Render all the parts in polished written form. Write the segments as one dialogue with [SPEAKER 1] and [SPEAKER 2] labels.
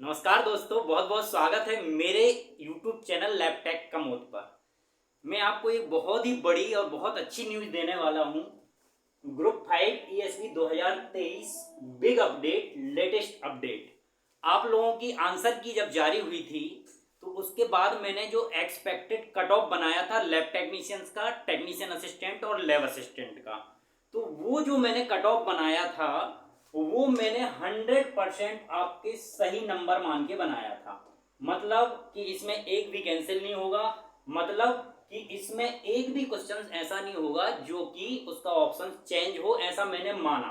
[SPEAKER 1] नमस्कार दोस्तों, बहुत बहुत स्वागत है मेरे YouTube चैनल लैपटेक कमोद पर। मैं आपको एक बहुत ही बड़ी और बहुत अच्छी न्यूज़ देने वाला हूं। Group 5 ESV 2023 big update, latest update. आप लोगों की आंसर की जब जारी हुई थी तो उसके बाद मैंने जो एक्सपेक्टेड कट ऑफ बनाया था लैब टेक्नीशियंस का, टेक्नीशियन असिस्टेंट और लैब असिस्टेंट का, तो वो जो मैंने कट ऑफ बनाया था वो मैंने 100% आपके सही नंबर मान के बनाया था। मतलब कि इसमें एक भी कैंसिल नहीं होगा, मतलब कि इसमें एक भी क्वेश्चन ऐसा नहीं होगा जो कि उसका ऑप्शन चेंज हो, ऐसा मैंने माना।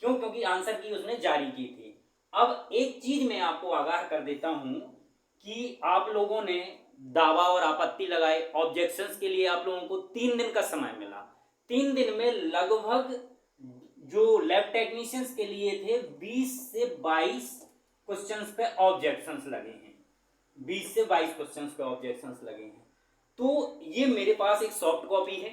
[SPEAKER 1] क्यों? क्योंकि आंसर की उसने जारी की थी। अब एक चीज मैं आपको आगाह कर देता हूं कि आप लोगों ने दावा और आपत्ति लगाए, ऑब्जेक्शंस के लिए आप लोगों को 3 दिन का समय मिला। 3 दिन में लगभग जो लैब टेक्नीशियंस के लिए थे 20 से 22 क्वेश्चंस पे ऑब्जेक्शंस लगे हैं। 20 से 22 क्वेश्चंस पे ऑब्जेक्शंस लगे हैं। तो ये मेरे पास एक सॉफ्ट कॉपी है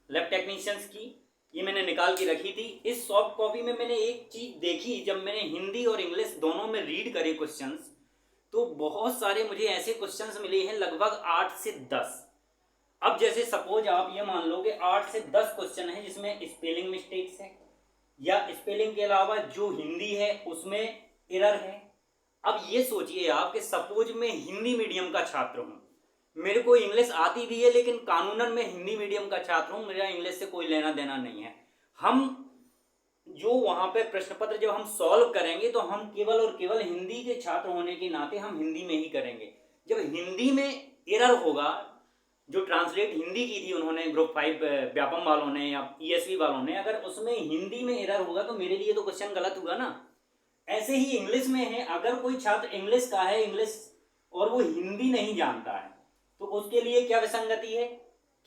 [SPEAKER 1] लैब टेक्नीशियंस की, ये मैंने निकाल के रखी थी। इस सॉफ्ट कॉपी में मैंने एक चीज देखी, जब मैंने हिंदी और इंग्लिश दोनों में रीड करे क्वेश्चंस, तो बहुत सारे मुझे ऐसे क्वेश्चंस मिले हैं, लगभग 8 से 10। अब जैसे सपोज आप ये मान लो कि 8 से 10 क्वेश्चन है जिसमें स्पेलिंग मिस्टेक्स है, या स्पेलिंग के अलावा जो हिंदी है उसमें एरर है। अब ये सोचिए आप कि सपोज मैं हिंदी मीडियम का छात्र हूं, मेरे को इंग्लिश आती भी है लेकिन कानूनन मैं हिंदी मीडियम का छात्र हूं, मेरा इंग्लिश से कोई लेना देना नहीं है। हम जो वहां पे प्रश्न पत्र जब हम सॉल्व करेंगे तो हम केवल और केवल हिंदी के छात्र होने के नाते हम हिंदी में ही करेंगे। जब हिंदी में एरर होगा, जो ट्रांसलेट हिंदी की थी उन्होंने, ग्रुप 5 व्यापम वालों ने या ESV वालों ने, अगर उसमें हिंदी में एरर होगा तो मेरे लिए तो क्वेश्चन गलत होगा ना। ऐसे ही इंग्लिश में है, अगर कोई छात्र इंग्लिश का है, इंग्लिश और वो हिंदी नहीं जानता है, तो उसके लिए क्या विसंगति है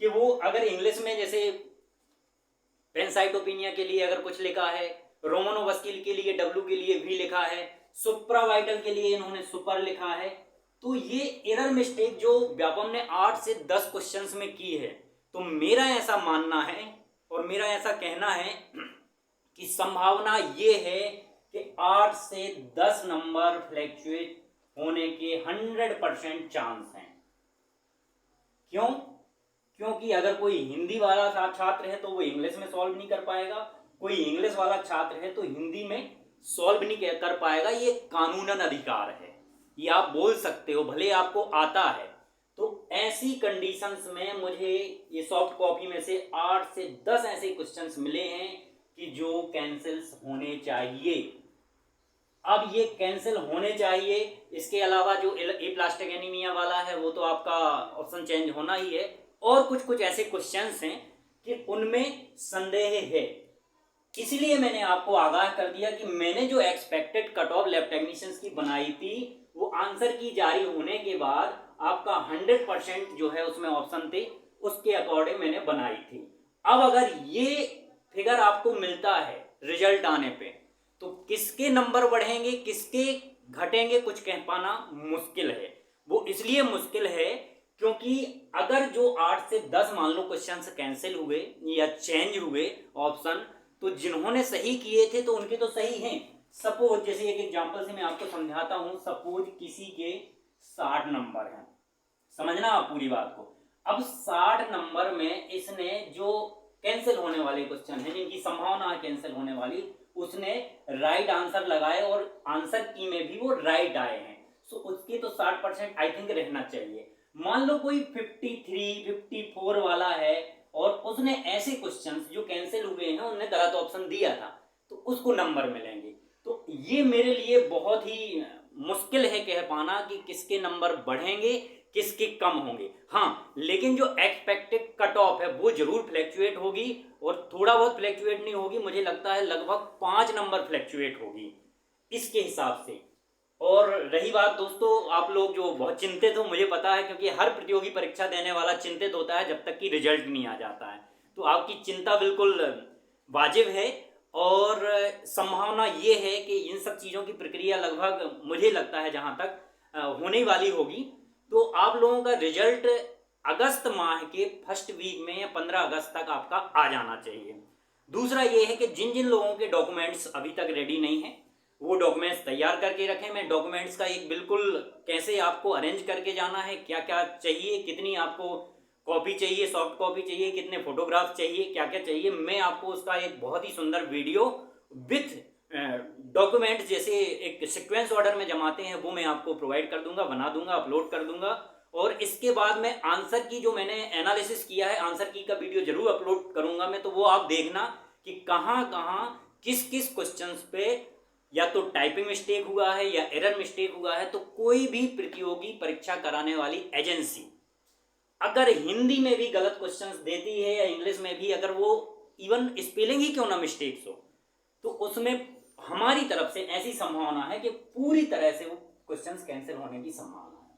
[SPEAKER 1] कि वो अगर इंग्लिश में जैसे पेनसाइटोपिनिया के लिए अगर कुछ लिखा है, रोमनोवस्किल के लिए W के लिए V लिखा है, सुप्रावाइटल के लिए इन्होंने सुपर लिखा है, तो ये एरर मिस्टेक जो व्यापम ने 8 से 10 क्वेश्चंस में की है, तो मेरा ऐसा मानना है और मेरा ऐसा कहना है कि संभावना ये है कि 8 से 10 नंबर फ्लैक्चुएट होने के 100% चांस हैं। क्यों? क्योंकि अगर कोई हिंदी वाला छात्र है तो वो इंग्लिश में सॉल्व नहीं कर पाएगा, कोई इंग्लिश वाला छात्र है तो हिंदी में सॉल्व नहीं कर पाएगा। ये कानूनन अधिकार है, ये आप बोल सकते हो, भले आपको आता है। तो ऐसी कंडीशंस में मुझे ये सॉफ्ट कॉपी में से 8 से 10 ऐसे क्वेश्चंस मिले हैं कि जो कैंसिल्स होने चाहिए। अब ये कैंसिल होने चाहिए, इसके अलावा जो एप्लास्टिक एनीमिया वाला है वो तो आपका ऑप्शन चेंज होना ही है, और कुछ कुछ ऐसे क्वेश्चंस हैं कि उनमें संदेह है। इसलिए मैंने आपको आगाह कर दिया कि मैंने जो expected cut off lab technicians की बनाई थी वो आंसर की जारी होने के बाद आपका 100% जो है उसमें ऑप्शन थे, उसके अकॉर्डिंग मैंने बनाई थी। अब अगर ये फिगर आपको मिलता है रिजल्ट आने पे, तो किसके नंबर बढ़ेंगे किसके घटेंगे कुछ कह पाना मुश्किल है। वो इसलिए मुश्किल है क्योंकि अगर जो 8 से 10 मान लो क्वेश्चन कैंसिल हुए या चेंज हुए ऑप्शन, तो जिन्होंने सही किए थे तो उनके तो सही हैं। सपोज जैसे एक एग्जांपल से मैं आपको समझाता हूं, सपोज किसी के 60 नंबर हैं, समझना आप पूरी बात को। अब 60 नंबर में इसने जो कैंसिल होने वाले क्वेश्चन है जिनकी संभावना है कैंसिल होने वाली, उसने राइट आंसर लगाए और आंसर की में भी वो राइट आए हैं, सो उसके तो 60% आई थिंक रहना चाहिए। मान लो कोई 53 54 वाला है और उसने ऐसे क्वेश्चंस जो कैंसिल हुए हैं उन्हें गलत ऑप्शन दिया था, तो उसको नंबर मिलेंगे। तो ये मेरे लिए बहुत ही मुश्किल है कह पाना कि किसके नंबर बढ़ेंगे किसके कम होंगे। हाँ, लेकिन जो एक्सपेक्टेड कट ऑफ है वो जरूर फ्लैक्चुएट होगी, और थोड़ा बहुत फ्लैक्चुएट नहीं होगी, मुझे लगता है लगभग 5 नंबर फ्लैक्चुएट होगी इसके हिसाब से। और रही बात दोस्तों, आप लोग जो बहुत चिंतित हो, मुझे पता है, क्योंकि हर प्रतियोगी परीक्षा देने वाला चिंतित होता है जब तक कि रिजल्ट नहीं आ जाता है। तो आपकी चिंता बिल्कुल वाजिब है, और संभावना ये है कि इन सब चीज़ों की प्रक्रिया लगभग मुझे लगता है जहाँ तक होने वाली होगी। तो आप लोगों का रिजल्ट अगस्त माह के फर्स्ट वीक में या 15 अगस्त तक आपका आ जाना चाहिए। दूसरा ये है कि जिन जिन लोगों के डॉक्यूमेंट्स अभी तक रेडी नहीं है वो डॉक्यूमेंट्स तैयार करके रखें। मैं डॉक्यूमेंट्स का एक बिल्कुल कैसे आपको अरेंज करके जाना है, क्या क्या चाहिए, कितनी आपको कॉपी चाहिए, सॉफ्ट कॉपी चाहिए, कितने फोटोग्राफ चाहिए, क्या क्या चाहिए, मैं आपको उसका एक बहुत ही सुंदर वीडियो विथ डॉक्यूमेंट जैसे एक सीक्वेंस ऑर्डर में जमाते हैं वो मैं आपको प्रोवाइड कर दूंगा, बना दूंगा, अपलोड कर दूंगा। और इसके बाद मैं आंसर की जो मैंने एनालिसिस किया है, आंसर की का वीडियो जरूर अपलोड करूंगा मैं, तो वो आप देखना कि कहाँ कहाँ किस किस क्वेश्चंस पे या तो टाइपिंग मिस्टेक हुआ है या एरर मिस्टेक हुआ है। तो कोई भी प्रतियोगी परीक्षा कराने वाली एजेंसी अगर हिंदी में भी गलत क्वेश्चंस देती है या इंग्लिश में भी, अगर वो इवन स्पेलिंग ही क्यों ना मिस्टेक्स हो, तो उसमें हमारी तरफ से ऐसी संभावना है कि पूरी तरह से वो क्वेश्चंस कैंसिल होने की संभावना है।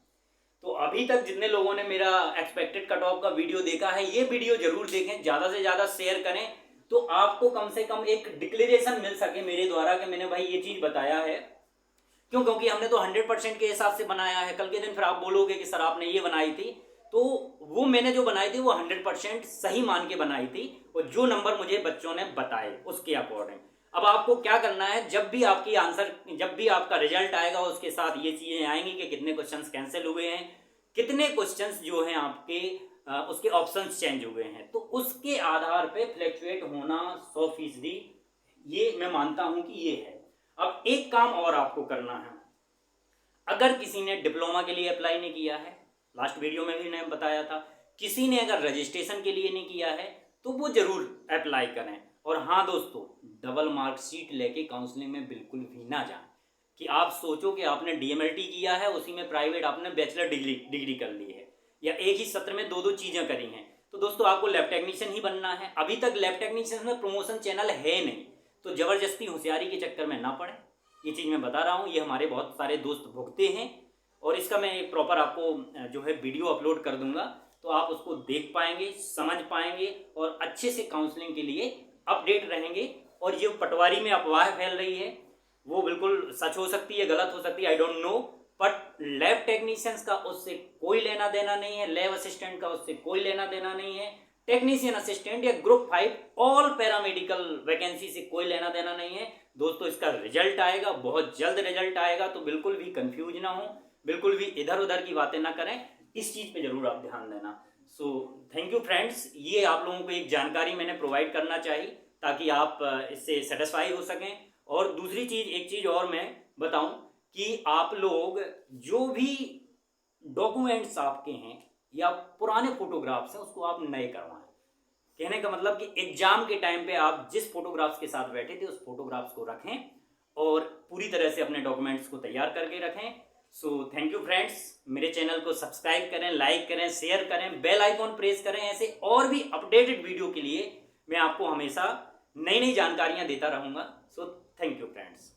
[SPEAKER 1] तो अभी तक जितने लोगों ने मेरा एक्सपेक्टेड कट ऑफ का वीडियो देखा है, ये वीडियो जरूर देखें, ज्यादा से ज्यादा शेयर करें, तो आपको कम से कम एक डिक्लेरेशन मिल सके मेरे द्वारा कि मैंने भाई ये चीज बताया है। क्यों? क्योंकि हमने तो 100% के हिसाब से बनाया है। कल के दिन फिर आप बोलोगे कि सर आपने ये बनाई थी, तो वो मैंने जो बनाई थी वो 100% सही मान के बनाई थी, और जो नंबर मुझे बच्चों ने बताए उसके अकॉर्डिंग। अब आपको क्या करना है, जब भी आपकी आंसर, जब भी आपका रिजल्ट आएगा उसके साथ ये चीजें आएंगी कि कितने क्वेश्चंस कैंसिल हुए हैं, कितने क्वेश्चंस जो हैं आपके उसके ऑप्शंस चेंज हुए हैं, तो उसके आधार पे फ्लक्चुएट होना 100%, ये मैं मानता हूं कि ये है। अब एक काम और आपको करना है, अगर किसी ने डिप्लोमा के लिए अप्लाई नहीं किया है, लास्ट वीडियो में भी मैंने बताया था, किसी ने अगर रजिस्ट्रेशन के लिए नहीं किया है तो वो जरूर अप्लाई करें। और हाँ दोस्तों, डबल मार्कशीट लेके काउंसलिंग में बिल्कुल भी ना जाएं कि आप सोचो कि आपने डीएमएलटी किया है, उसी में प्राइवेट आपने बैचलर डिग्री कर ली है, या एक ही सत्र में दो चीजें करी हैं, तो दोस्तों आपको लैब टेक्नीशियन ही बनना है। अभी तक लैब टेक्नीशियन में प्रमोशन चैनल है नहीं, तो जबरदस्ती होशियारी के चक्कर में ना पड़े। ये चीज मैं बता रहा हूँ, ये हमारे बहुत सारे दोस्त भुगते हैं, और इसका मैं एक प्रॉपर आपको जो है वीडियो अपलोड कर दूंगा, तो आप उसको देख पाएंगे, समझ पाएंगे, और अच्छे से काउंसलिंग के लिए अपडेट रहेंगे। और ये पटवारी में अफवाह फैल रही है, वो बिल्कुल सच हो सकती है, गलत हो सकती है, I don't know, but lab technicians का उससे कोई लेना देना नहीं है, लैब असिस्टेंट का उससे कोई लेना देना नहीं है, टेक्नीशियन असिस्टेंट या ग्रुप 5 ऑल पैरामेडिकल वैकेंसी से कोई लेना देना नहीं है। दोस्तों इसका रिजल्ट आएगा, बहुत जल्द रिजल्ट आएगा, तो बिल्कुल भी कंफ्यूज ना हो, बिल्कुल भी इधर उधर की बातें ना करें, इस चीज पे जरूर आप ध्यान देना। सो थैंक यू फ्रेंड्स, ये आप लोगों को एक जानकारी मैंने प्रोवाइड करना चाहिए ताकि आप इससे सेटिस्फाई हो सकें। और दूसरी चीज, एक चीज और मैं बताऊं कि आप लोग जो भी डॉक्यूमेंट्स आपके हैं या पुराने फोटोग्राफ्स हैं उसको आप नए करवाएं। कहने का मतलब कि एग्जाम के टाइम पे आप जिस फोटोग्राफ्स के साथ बैठे थे उस फोटोग्राफ्स को रखें और पूरी तरह से अपने डॉक्यूमेंट्स को तैयार करके रखें। सो थैंक यू फ्रेंड्स, मेरे चैनल को सब्सक्राइब करें, लाइक करें, शेयर करें, बेल आइकॉन प्रेस करें। ऐसे और भी अपडेटेड वीडियो के लिए मैं आपको हमेशा नई नई जानकारियां देता रहूंगा। So thank you friends.